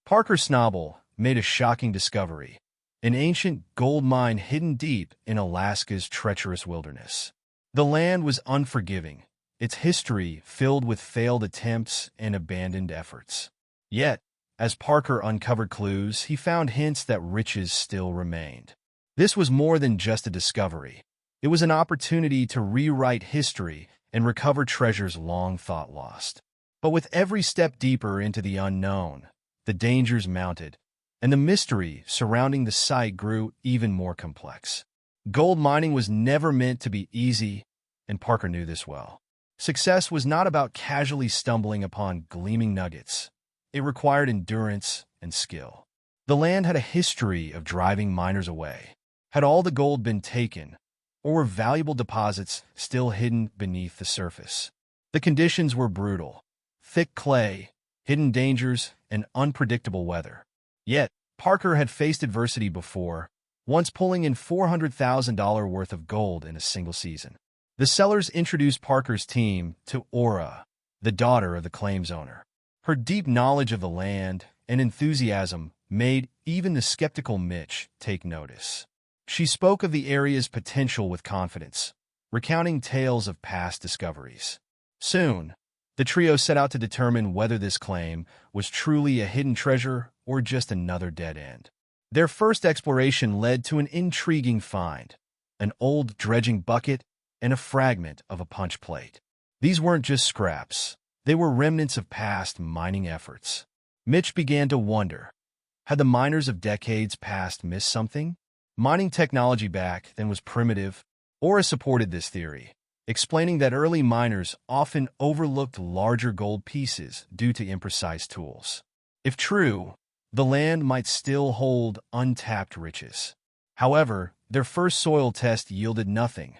Parker Schnabel made a shocking discovery, an ancient gold mine hidden deep in Alaska's treacherous wilderness. The land was unforgiving, its history filled with failed attempts and abandoned efforts. Yet, as Parker uncovered clues, he found hints that riches still remained. This was more than just a discovery. It was an opportunity to rewrite history and recover treasures long thought lost. But with every step deeper into the unknown, the dangers mounted, and the mystery surrounding the site grew even more complex. Gold mining was never meant to be easy, and Parker knew this well. Success was not about casually stumbling upon gleaming nuggets. It required endurance and skill. The land had a history of driving miners away. Had all the gold been taken, or were valuable deposits still hidden beneath the surface? The conditions were brutal. Thick clay, hidden dangers, and unpredictable weather. Yet, Parker had faced adversity before, once pulling in $400,000 worth of gold in a single season. The sellers introduced Parker's team to Aura, the daughter of the claims owner. Her deep knowledge of the land and enthusiasm made even the skeptical Mitch take notice. She spoke of the area's potential with confidence, recounting tales of past discoveries. Soon, the trio set out to determine whether this claim was truly a hidden treasure or just another dead end. Their first exploration led to an intriguing find, an old dredging bucket and a fragment of a punch plate. These weren't just scraps. They were remnants of past mining efforts. Mitch began to wonder, had the miners of decades past missed something? Mining technology back then was primitive. Aura supported this theory, explaining that early miners often overlooked larger gold pieces due to imprecise tools. If true, the land might still hold untapped riches. However, their first soil test yielded nothing,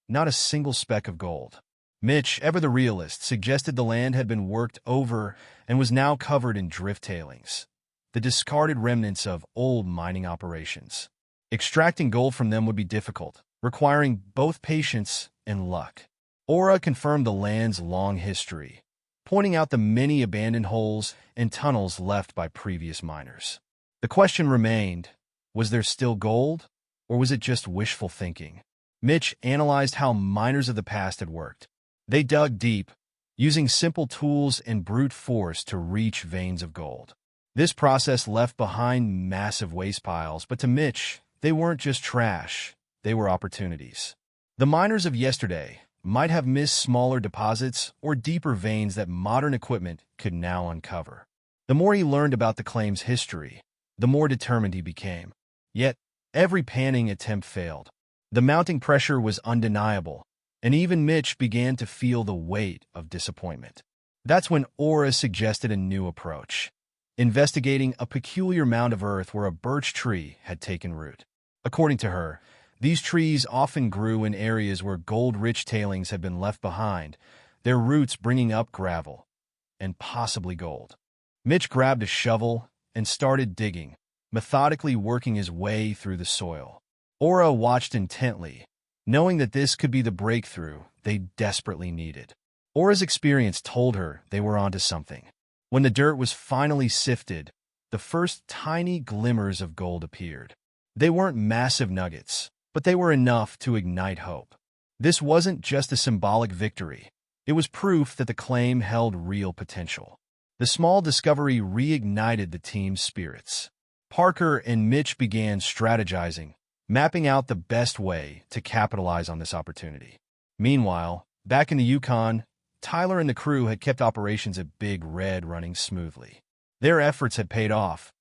not a single speck of gold. Mitch, ever the realist, suggested the land had been worked over and was now covered in drift tailings, the discarded remnants of old mining operations. Extracting gold from them would be difficult, requiring both patience and luck. Aura confirmed the land's long history, pointing out the many abandoned holes and tunnels left by previous miners. The question remained, was there still gold, or was it just wishful thinking? Mitch analyzed how miners of the past had worked. They dug deep, using simple tools and brute force to reach veins of gold. This process left behind massive waste piles, but to Mitch, they weren't just trash, they were opportunities. The miners of yesterday might have missed smaller deposits or deeper veins that modern equipment could now uncover. The more he learned about the claim's history, the more determined he became. Yet, every panning attempt failed. The mounting pressure was undeniable, and even Mitch began to feel the weight of disappointment. That's when Aura suggested a new approach, investigating a peculiar mound of earth where a birch tree had taken root. According to her, these trees often grew in areas where gold-rich tailings had been left behind, their roots bringing up gravel, and possibly gold. Mitch grabbed a shovel and started digging, methodically working his way through the soil. Aura watched intently, knowing that this could be the breakthrough they desperately needed. Aura's experience told her they were onto something. When the dirt was finally sifted, the first tiny glimmers of gold appeared. They weren't massive nuggets, but they were enough to ignite hope. This wasn't just a symbolic victory. It was proof that the claim held real potential. The small discovery reignited the team's spirits. Parker and Mitch began strategizing, mapping out the best way to capitalize on this opportunity. Meanwhile, back in the Yukon, Tyler and the crew had kept operations at Big Red running smoothly. Their efforts had paid off,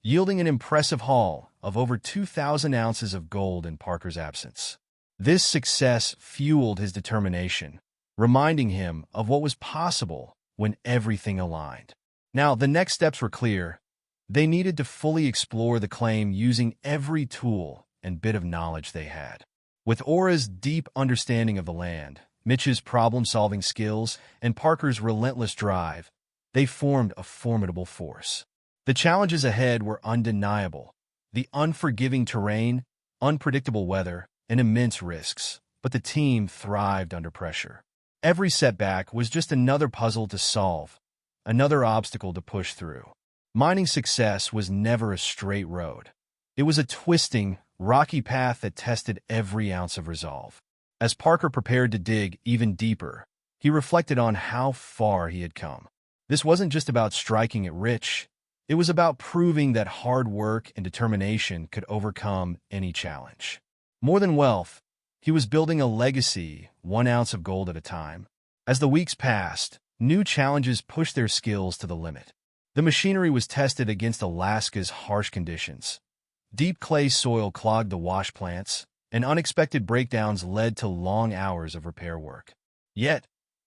yielding an impressive haul of over 2,000 ounces of gold in Parker's absence. This success fueled his determination, reminding him of what was possible when everything aligned. Now, the next steps were clear. They needed to fully explore the claim using every tool and bit of knowledge they had. With Aura's deep understanding of the land, Mitch's problem-solving skills, and Parker's relentless drive, they formed a formidable force. The challenges ahead were undeniable. The unforgiving terrain, unpredictable weather, and immense risks, but the team thrived under pressure. Every setback was just another puzzle to solve, another obstacle to push through. Mining success was never a straight road. It was a twisting, rocky path that tested every ounce of resolve. As Parker prepared to dig even deeper, he reflected on how far he had come. This wasn't just about striking it rich, it was about proving that hard work and determination could overcome any challenge. More than wealth, he was building a legacy, 1 ounce of gold at a time. As the weeks passed, new challenges pushed their skills to the limit. The machinery was tested against Alaska's harsh conditions. Deep clay soil clogged the wash plants, and unexpected breakdowns led to long hours of repair work. Yet,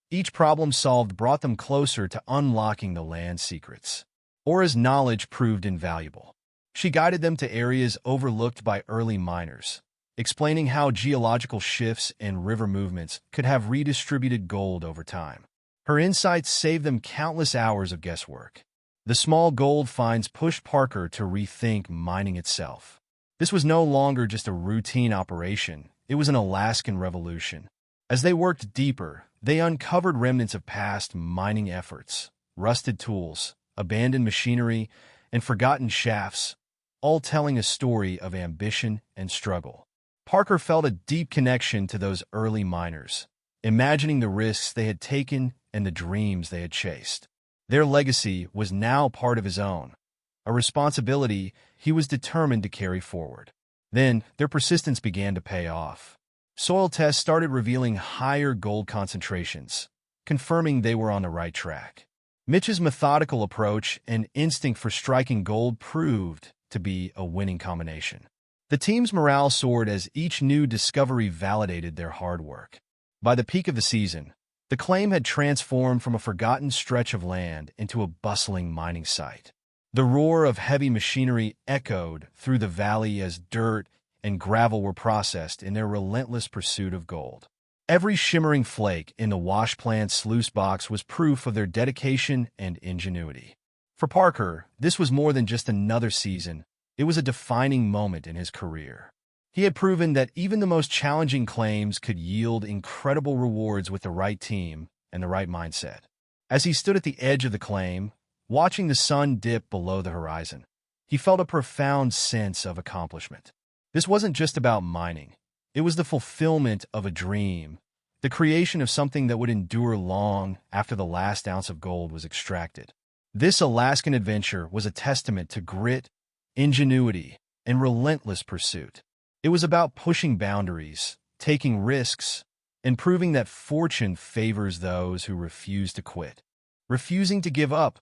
each problem solved brought them closer to unlocking the land's secrets. Aura's knowledge proved invaluable. She guided them to areas overlooked by early miners, explaining how geological shifts and river movements could have redistributed gold over time. Her insights saved them countless hours of guesswork. The small gold finds pushed Parker to rethink mining itself. This was no longer just a routine operation, it was an Alaskan revolution. As they worked deeper, they uncovered remnants of past mining efforts, rusted tools, abandoned machinery, and forgotten shafts, all telling a story of ambition and struggle. Parker felt a deep connection to those early miners, imagining the risks they had taken and the dreams they had chased. Their legacy was now part of his own, a responsibility he was determined to carry forward. Then, their persistence began to pay off. Soil tests started revealing higher gold concentrations, confirming they were on the right track. Mitch's methodical approach and instinct for striking gold proved to be a winning combination. The team's morale soared as each new discovery validated their hard work. By the peak of the season, the claim had transformed from a forgotten stretch of land into a bustling mining site. The roar of heavy machinery echoed through the valley as dirt and gravel were processed in their relentless pursuit of gold. Every shimmering flake in the wash plant's sluice box was proof of their dedication and ingenuity. For Parker, this was more than just another season. It was a defining moment in his career. He had proven that even the most challenging claims could yield incredible rewards with the right team and the right mindset. As he stood at the edge of the claim, watching the sun dip below the horizon, he felt a profound sense of accomplishment. This wasn't just about mining. It was the fulfillment of a dream, the creation of something that would endure long after the last ounce of gold was extracted. This Alaskan adventure was a testament to grit, ingenuity, and relentless pursuit. It was about pushing boundaries, taking risks, and proving that fortune favors those who refuse to quit. Refusing to give up,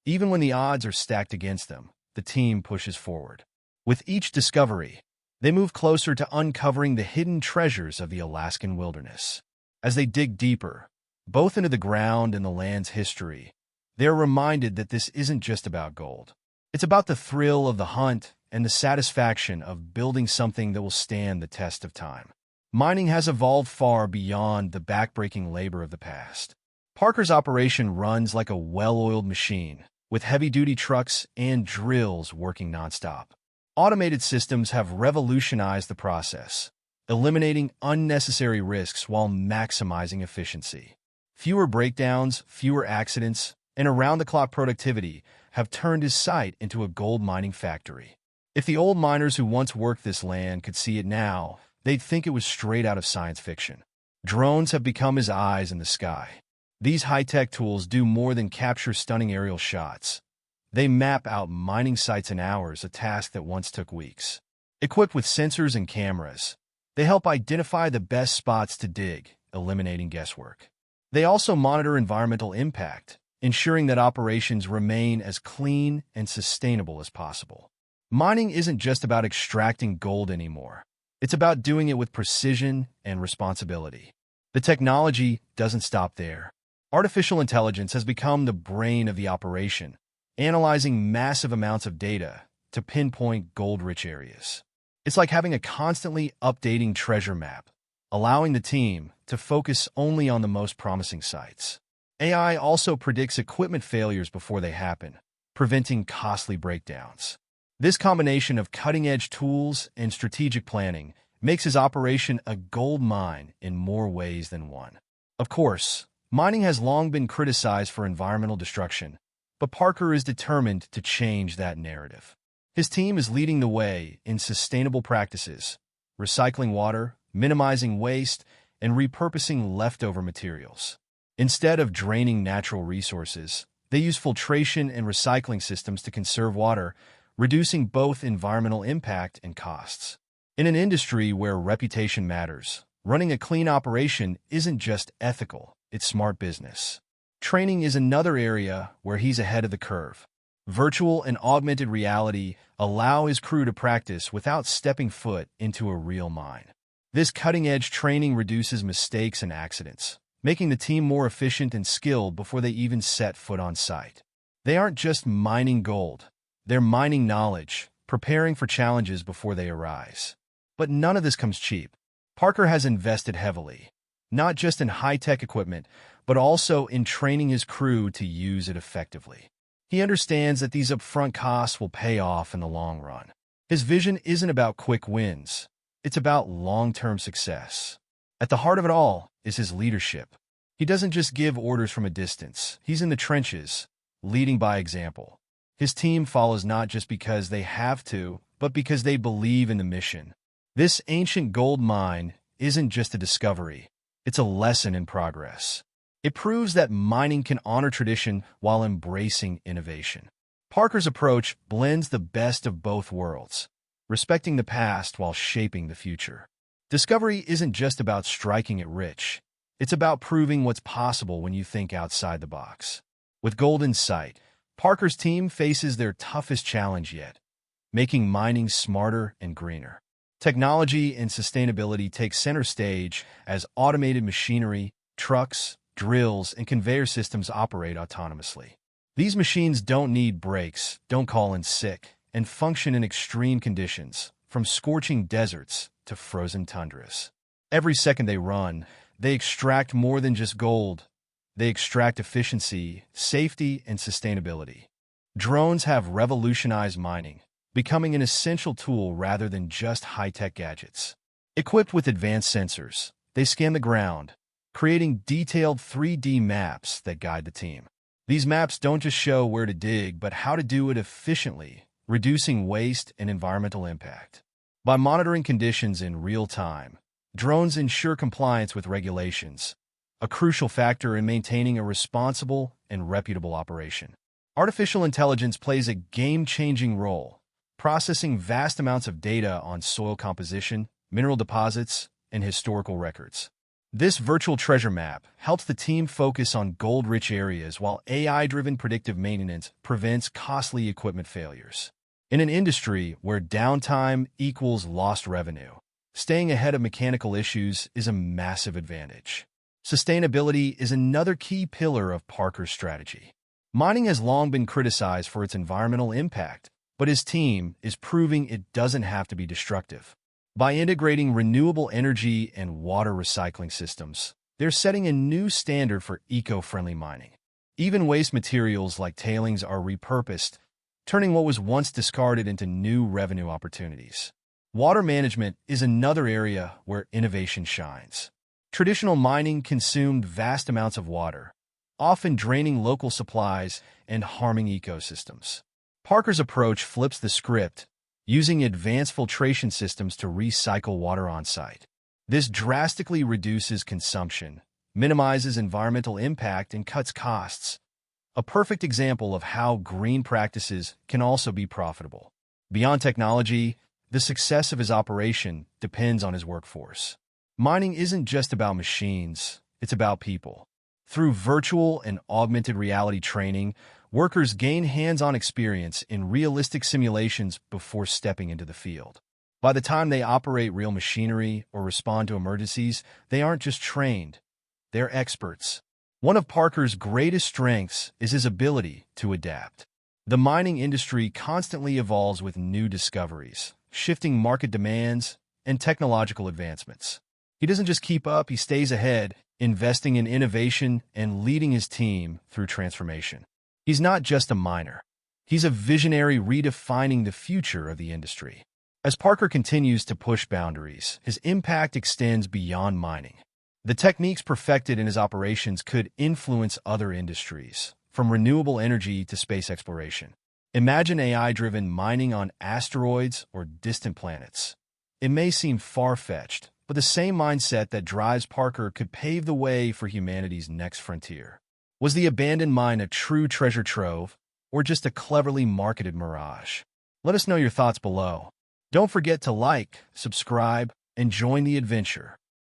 even when the odds are stacked against them, the team pushes forward. With each discovery, they move closer to uncovering the hidden treasures of the Alaskan wilderness. As they dig deeper, both into the ground and the land's history, they are reminded that this isn't just about gold. It's about the thrill of the hunt and the satisfaction of building something that will stand the test of time. Mining has evolved far beyond the backbreaking labor of the past. Parker's operation runs like a well-oiled machine, with heavy-duty trucks and drills working nonstop. Automated systems have revolutionized the process, eliminating unnecessary risks while maximizing efficiency. Fewer breakdowns, fewer accidents, and around-the-clock productivity have turned his site into a gold mining factory. If the old miners who once worked this land could see it now, they'd think it was straight out of science fiction. Drones have become his eyes in the sky. These high-tech tools do more than capture stunning aerial shots. They map out mining sites in hours, a task that once took weeks. Equipped with sensors and cameras, they help identify the best spots to dig, eliminating guesswork. They also monitor environmental impact, ensuring that operations remain as clean and sustainable as possible. Mining isn't just about extracting gold anymore. It's about doing it with precision and responsibility. The technology doesn't stop there. Artificial intelligence has become the brain of the operation, analyzing massive amounts of data to pinpoint gold-rich areas. It's like having a constantly updating treasure map, allowing the team to focus only on the most promising sites. AI also predicts equipment failures before they happen, preventing costly breakdowns. This combination of cutting-edge tools and strategic planning makes his operation a gold mine in more ways than one. Of course, mining has long been criticized for environmental destruction, But Parker is determined to change that narrative. His team is leading the way in sustainable practices, recycling water, minimizing waste, and repurposing leftover materials. Instead of draining natural resources, they use filtration and recycling systems to conserve water, reducing both environmental impact and costs. In an industry where reputation matters, running a clean operation isn't just ethical, it's smart business. Training is another area where he's ahead of the curve. Virtual and augmented reality allow his crew to practice without stepping foot into a real mine. This cutting-edge training reduces mistakes and accidents, making the team more efficient and skilled before they even set foot on site. They aren't just mining gold, they're mining knowledge, preparing for challenges before they arise. But none of this comes cheap. Parker has invested heavily, not just in high-tech equipment, but also in training his crew to use it effectively. He understands that these upfront costs will pay off in the long run. His vision isn't about quick wins. It's about long-term success. At the heart of it all is his leadership. He doesn't just give orders from a distance. He's in the trenches, leading by example. His team follows not just because they have to, but because they believe in the mission. This ancient gold mine isn't just a discovery. It's a lesson in progress. It proves that mining can honor tradition while embracing innovation. Parker's approach blends the best of both worlds, respecting the past while shaping the future. Discovery isn't just about striking it rich. It's about proving what's possible when you think outside the box. With gold in sight, Parker's team faces their toughest challenge yet, making mining smarter and greener. Technology and sustainability take center stage as automated machinery, trucks, drills, and conveyor systems operate autonomously. These machines don't need brakes, don't call in sick, and function in extreme conditions, from scorching deserts to frozen tundras. Every second they run, they extract more than just gold. They extract efficiency, safety, and sustainability. Drones have revolutionized mining, becoming an essential tool rather than just high-tech gadgets. Equipped with advanced sensors, they scan the ground, creating detailed 3D maps that guide the team. These maps don't just show where to dig, but how to do it efficiently, reducing waste and environmental impact. By monitoring conditions in real time, drones ensure compliance with regulations, a crucial factor in maintaining a responsible and reputable operation. Artificial intelligence plays a game-changing role, processing vast amounts of data on soil composition, mineral deposits, and historical records. This virtual treasure map helps the team focus on gold-rich areas while AI-driven predictive maintenance prevents costly equipment failures. In an industry where downtime equals lost revenue, staying ahead of mechanical issues is a massive advantage. Sustainability is another key pillar of Parker's strategy. Mining has long been criticized for its environmental impact, but his team is proving it doesn't have to be destructive. By integrating renewable energy and water recycling systems, they're setting a new standard for eco-friendly mining. Even waste materials like tailings are repurposed, turning what was once discarded into new revenue opportunities. Water management is another area where innovation shines. Traditional mining consumed vast amounts of water, often draining local supplies and harming ecosystems. Parker's approach flips the script, using advanced filtration systems to recycle water on-site. This drastically reduces consumption, minimizes environmental impact, and cuts costs. A perfect example of how green practices can also be profitable. Beyond technology, the success of his operation depends on his workforce. Mining isn't just about machines, it's about people. Through virtual and augmented reality training, workers gain hands-on experience in realistic simulations before stepping into the field. By the time they operate real machinery or respond to emergencies, they aren't just trained, they're experts. One of Parker's greatest strengths is his ability to adapt. The mining industry constantly evolves with new discoveries, shifting market demands, and technological advancements. He doesn't just keep up, he stays ahead, investing in innovation and leading his team through transformation. He's not just a miner. He's a visionary redefining the future of the industry. As Parker continues to push boundaries, his impact extends beyond mining. The techniques perfected in his operations could influence other industries, from renewable energy to space exploration. Imagine AI-driven mining on asteroids or distant planets. It may seem far-fetched, but the same mindset that drives Parker could pave the way for humanity's next frontier. Was the abandoned mine a true treasure trove, or just a cleverly marketed mirage? Let us know your thoughts below. Don't forget to like, subscribe, and join the adventure.